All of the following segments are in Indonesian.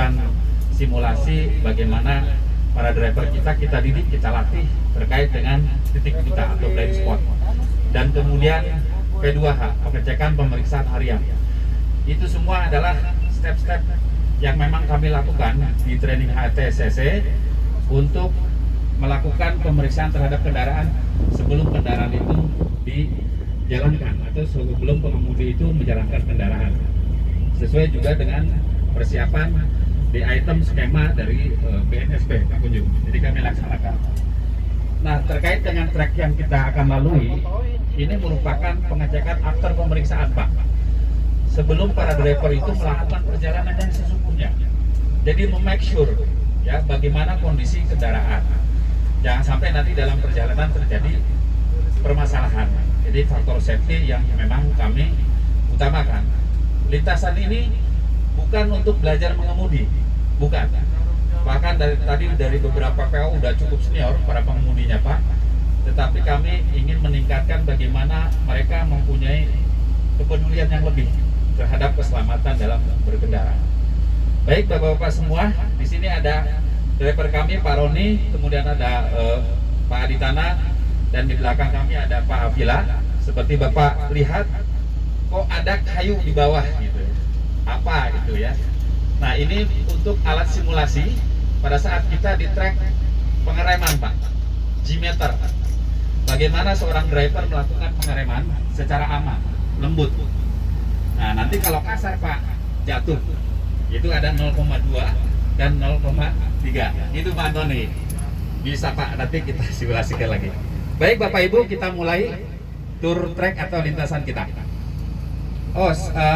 melakukan simulasi bagaimana para driver kita didik, kita latih terkait dengan titik buta atau blind spot. Dan kemudian P2H, pengecekan pemeriksaan harian. Itu semua adalah step-step yang memang kami lakukan di training HTSCC untuk melakukan pemeriksaan terhadap kendaraan sebelum kendaraan itu dijalankan atau sebelum pengemudi itu menjalankan kendaraan. Sesuai juga dengan persiapan di item skema dari BNSP Pak Kunjung. Jadi kami laksanakan. Nah, terkait dengan track yang kita akan lalui, ini merupakan pengecekan after pemeriksaan Pak. Sebelum para driver itu melakukan perjalanan yang sesungguhnya. Jadi make sure ya bagaimana kondisi kendaraan. Jangan sampai nanti dalam perjalanan terjadi permasalahan. Jadi faktor safety yang memang kami utamakan. Lintasan ini bukan untuk belajar mengemudi, bukan. Bahkan dari beberapa PO udah cukup senior para pengemudinya Pak. Tetapi kami ingin meningkatkan bagaimana mereka mempunyai kepedulian yang lebih terhadap keselamatan dalam berkendara. Baik Bapak-bapak semua, di sini ada driver kami Pak Roni, kemudian ada Pak Aditana, dan di belakang kami ada Pak Avila. Seperti Bapak lihat, kok ada kayu di bawah gitu. Apa itu ya? Nah, ini untuk alat simulasi pada saat kita di track pengereman Pak, G-meter. Bagaimana seorang driver melakukan pengereman secara aman, lembut. Nah, nanti kalau kasar Pak, jatuh. Itu ada 0,2 dan 0,3. Itu Pak Antoni. Bisa Pak, nanti kita simulasikan lagi. Baik Bapak Ibu, kita mulai tur trek atau lintasan kita.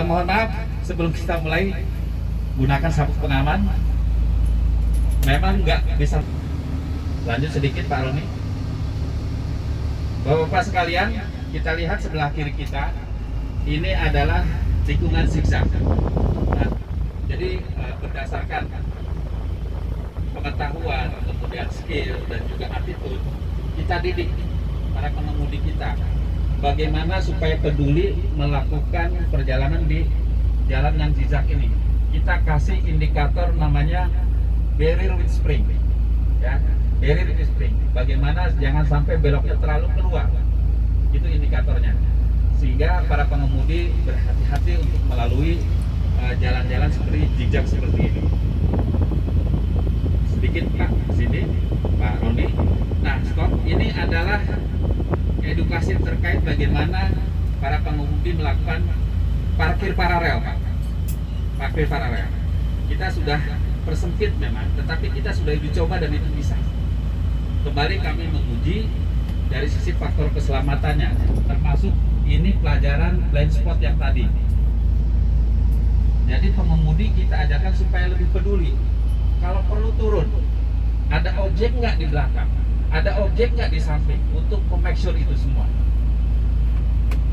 Mohon maaf, sebelum kita mulai, gunakan sabuk pengaman. Memang nggak bisa. Lanjut sedikit Pak Roni. Bapak-bapak sekalian, kita lihat sebelah kiri kita. Ini adalah tikungan zigzag. Nah, jadi berdasarkan pengetahuan, kemudian skill dan juga attitude, kita didik para pengemudi kita bagaimana supaya peduli melakukan perjalanan di jalan yang zigzag ini. Kita kasih indikator namanya barrier with spring, ya, barrier with spring. Bagaimana jangan sampai beloknya terlalu keluar, itu indikatornya. Sehingga para pengemudi berhati-hati untuk melalui jalan-jalan seperti zigzag seperti ini. Sedikit Pak, sini Pak Roni. Nah, stop. Ini adalah edukasi terkait bagaimana para pengemudi melakukan parkir paralel Pak. Parkir paralel. Kita sudah persempit memang, tetapi kita sudah uji coba dan itu bisa. Kembali kami menguji dari sisi faktor keselamatannya, termasuk ini pelajaran blind spot yang tadi. Jadi pengemudi kita ajarkan supaya lebih peduli. Kalau perlu turun, ada objek nggak di belakang, ada objek nggak di samping, untuk make sure itu semua.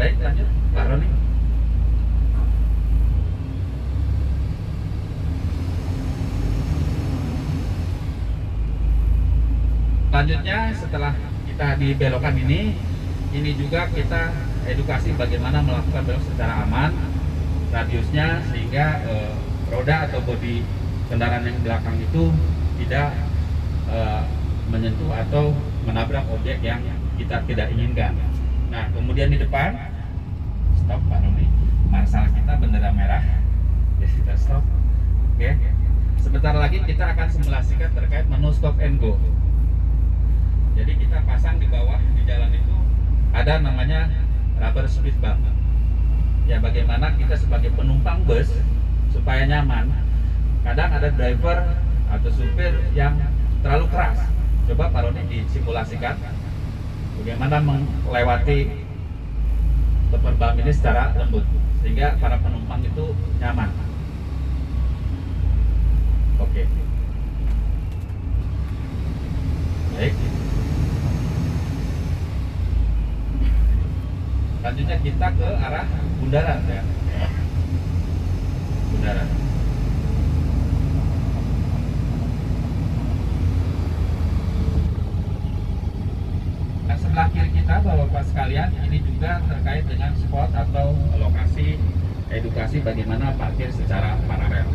Baik, lanjut Pak Roni. Selanjutnya setelah kita di belokan ini juga kita edukasi bagaimana melakukan belok secara aman, radiusnya sehingga roda atau bodi kendaraan yang belakang itu tidak menyentuh atau menabrak objek yang kita tidak inginkan. Nah, kemudian di depan stop Pak Roni, masalah kita bendera merah, ya kita stop. Oke. Sebentar lagi kita akan simulasikan terkait menu stop and go. Jadi kita pasang di bawah di jalan itu ada namanya rubber speed bump. Ya, bagaimana kita sebagai penumpang bus supaya nyaman. Kadang ada driver atau supir yang terlalu keras. Coba Pak Roni disimulasikan bagaimana melewati rubber bump ini secara lembut sehingga para penumpang itu nyaman. Oke. Baik. Selanjutnya kita ke arah bundaran ya. Bundaran. Nah, sebelah kiri kita Bapak-bapak sekalian, ini juga terkait dengan spot atau lokasi edukasi bagaimana parkir secara paralel.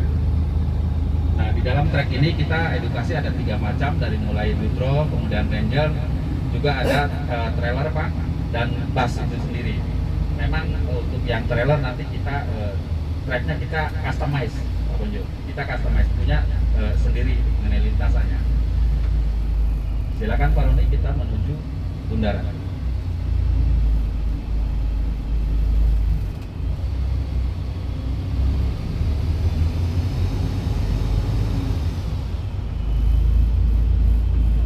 Nah, di dalam trek ini kita edukasi ada 3 macam, dari mulai Dutro, kemudian Ranger, juga ada trailer Pak, dan bus itu sendiri. Memang untuk yang trailer nanti kita treknya kita customize, Pak Bonjo. Kita customize punya sendiri mengenai lintasannya. Silakan Pak Roni, kita menuju bundaran.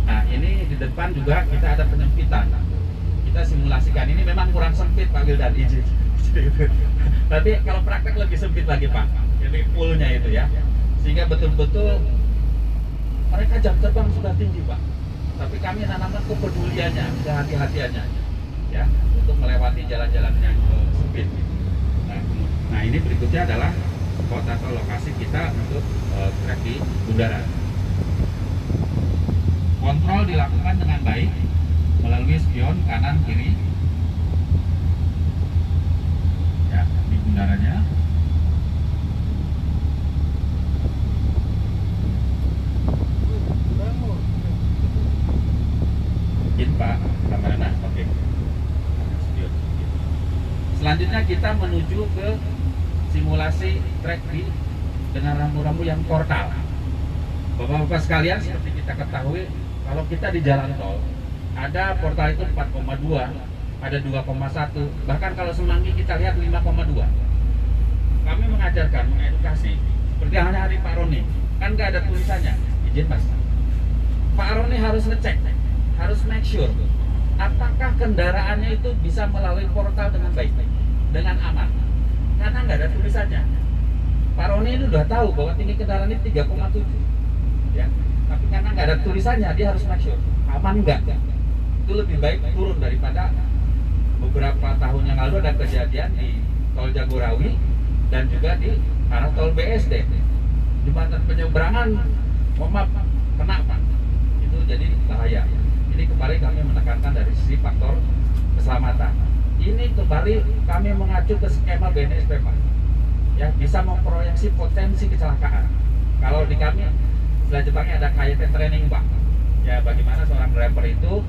Nah, ini di depan juga kita ada penyempitan. Kita simulasikan, ini memang kurang sempit Pak Wildan, izin. Tapi kalau praktek lebih sempit lagi Pak, jadi poolnya itu ya, sehingga betul-betul mereka jam terbang sudah tinggi Pak, tapi kami nanamkan kepeduliannya, kehati-hatiannya ya, untuk melewati jalan-jalan yang sempit. Nah ini berikutnya adalah spot atau lokasi kita untuk trek di bundaran. Kontrol dilakukan dengan baik melalui spion kanan kiri ya di bundarannya. Izin Pak kameranya, oke. Selanjutnya kita menuju ke simulasi trek dengan rambu-rambu yang portal. Bapak-bapak sekalian, seperti kita ketahui, kalau kita di jalan tol ada portal itu 4,2, ada 2,1, bahkan kalau Semanggi kita lihat 5,2. Kami mengajarkan, mengedukasi, seperti halnya hari Pak Roni, kan nggak ada tulisannya, izin Mas. Pak Roni harus ngecek, harus make sure apakah kendaraannya itu bisa melalui portal dengan baik, dengan aman, karena nggak ada tulisannya. Pak Roni ini udah tahu bahwa tinggi kendaraan ini 3,7 ya, tapi karena nggak ada tulisannya dia harus make sure aman nggak. Itu lebih baik turun daripada beberapa tahun yang lalu ada kejadian di tol Jagorawi dan juga di arah tol BSD, jembatan penyeberangan maaf kena Pak, itu jadi bahaya. Ini kembali kami menekankan dari sisi faktor keselamatan. Ini kembali kami mengacu ke skema BNSP Pak, ya, bisa memproyeksi potensi kecelakaan. Kalau di kami istilah Jepangnya ada KYT training Pak, ya, bagaimana seorang driver itu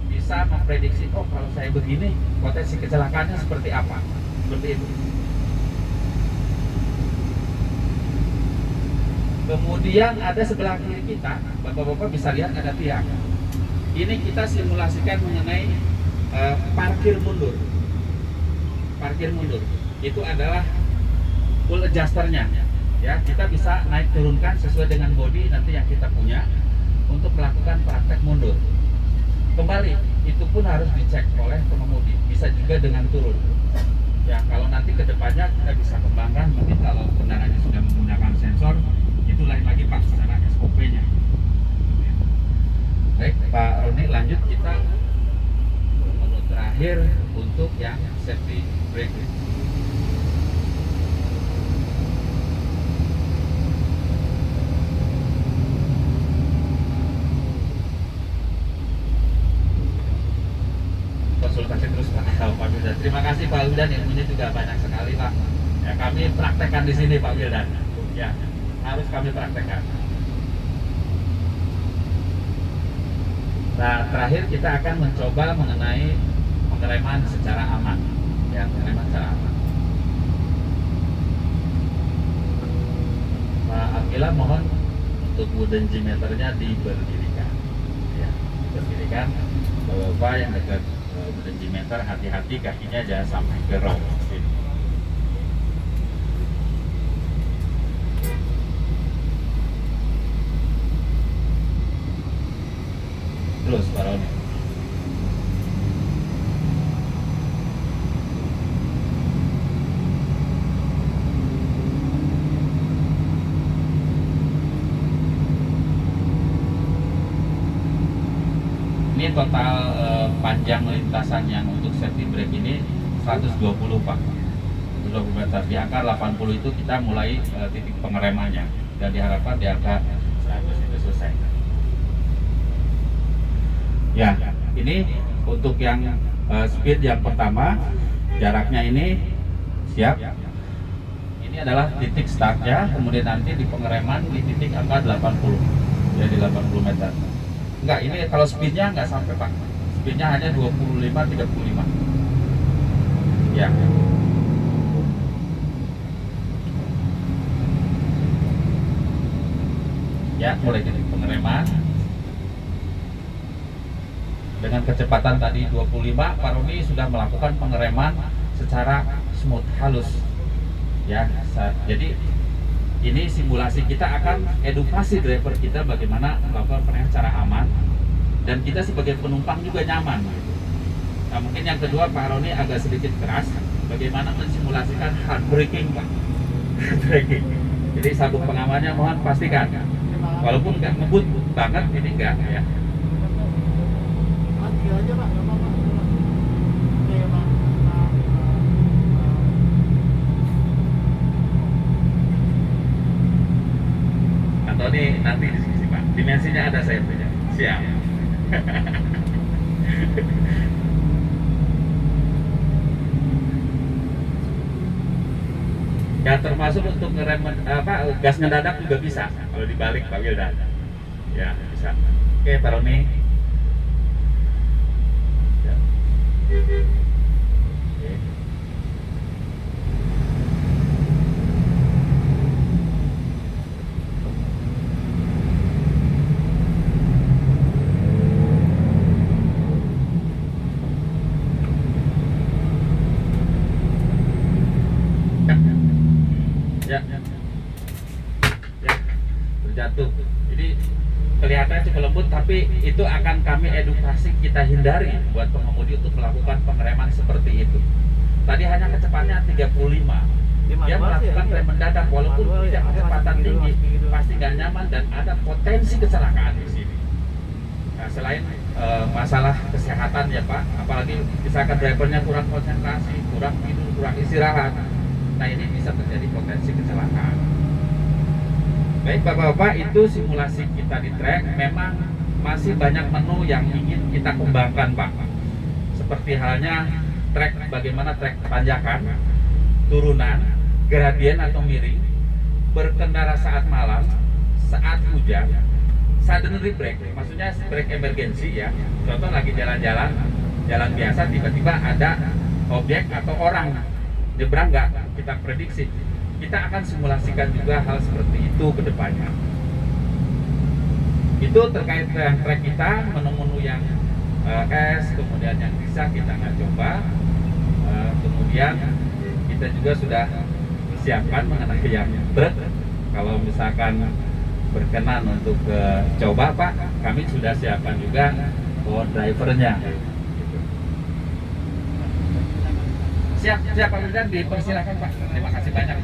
bisa memprediksi, oh kalau saya begini potensi kecelakaannya seperti apa, seperti itu. Kemudian ada sebelah kiri kita, bapak-bapak bisa lihat ada tiang. Ini kita simulasikan mengenai parkir mundur. Parkir mundur itu adalah full adjusternya, ya, kita bisa naik turunkan sesuai dengan bodi nanti yang kita punya untuk melakukan praktek mundur. Kembali, itu pun harus dicek oleh pengemudi, bisa juga dengan turun. Ya, kalau nanti kedepannya kita bisa kembangkan, mungkin kalau kendaraannya sudah menggunakan sensor, itu lain lagi Pak, secara SOP-nya. Baik, Pak Roni, lanjut kita menu terakhir untuk yang safety brake. Konsultasi terus Pak Wildan. Terima kasih Pak Wildan, ilmunya juga banyak sekali Pak. Ya, kami praktekkan di sini Pak Wildan. Ya, harus kami praktekkan. Nah, terakhir kita akan mencoba mengenai pengereman secara aman. Ya, pengereman secara aman. Pak Akila, mohon untuk wooden G-meternya diberdirikan. Ya, berdirikan. Bapak yang dekat wooden G-meter, hati-hati kakinya jangan sampai ke roll. Terus Pak Roni. Ini total panjang lintasan yang untuk safety brake ini 120 Pak, 120 meter. Di angka 80 itu kita mulai titik pengeremannya, dan diharapkan di angka 100 itu selesai. Ya, ini untuk yang speed yang pertama, jaraknya ini siap. Ini ini adalah titik startnya, kemudian nanti di pengereman di titik angka 80, ya di 80 meter. Enggak, ini kalau speednya nggak sampai Pak, speednya hanya 25-35. Ya. Ya, mulai titik pengereman dengan kecepatan tadi 25, Pak Roni sudah melakukan pengereman secara smooth, halus. Ya, jadi ini simulasi, kita akan edukasi driver kita bagaimana melakukan pengereman secara aman dan kita sebagai penumpang juga nyaman. Nah, mungkin yang kedua Pak Roni agak sedikit keras, bagaimana mensimulasikan hard braking Pak. Hard braking. Jadi sabuk pengamannya mohon pastikan, walaupun nggak ngebut banget ini enggak ya. Antoni nanti di sini Pak, dimensinya ada saya punya. Siap. Ya, termasuk untuk ngerem gas ngedadak juga bisa kalau dibalik Pak Wildan. Ya, bisa. Oke, Pak Roni. Ya. Oke. Ya, ya, terjatuh. Jadi kelihatannya cukup lembut, tapi itu akan kami edukasi, kita hindari buat pengemudi untuk melakukan pengereman seperti itu. Tadi hanya kecepatannya 35. Dia melakukan rem mendadak walaupun tidak kecepatan tinggi, pasti nggak nyaman dan ada potensi kecelakaan di sini. Nah, selain masalah kesehatan ya Pak, apalagi misalkan drivernya kurang konsentrasi, kurang tidur, kurang istirahat. Nah, ini bisa terjadi potensi kecelakaan. Baik Bapak-Bapak, itu simulasi kita di trek. Memang masih banyak menu yang ingin kita kembangkan Pak. Seperti halnya trek, bagaimana trek tanjakan, turunan, gradien atau miring, berkendara saat malam, saat hujan, suddenly brake, maksudnya brake emergency ya. Contoh lagi jalan-jalan, jalan biasa, tiba-tiba ada objek atau orang nyebrang, nggak kita prediksi, kita akan simulasikan juga hal seperti itu ke depannya. Itu terkait dengan trek kita, menu-menu yang kemudian yang bisa kita nggak coba, kemudian kita juga sudah siapkan mengenai yang truk. Kalau misalkan berkenan untuk coba Pak, kami sudah siapkan juga drivernya. Siap Pak Wildan, dipersilakan Pak. Terima kasih banyak.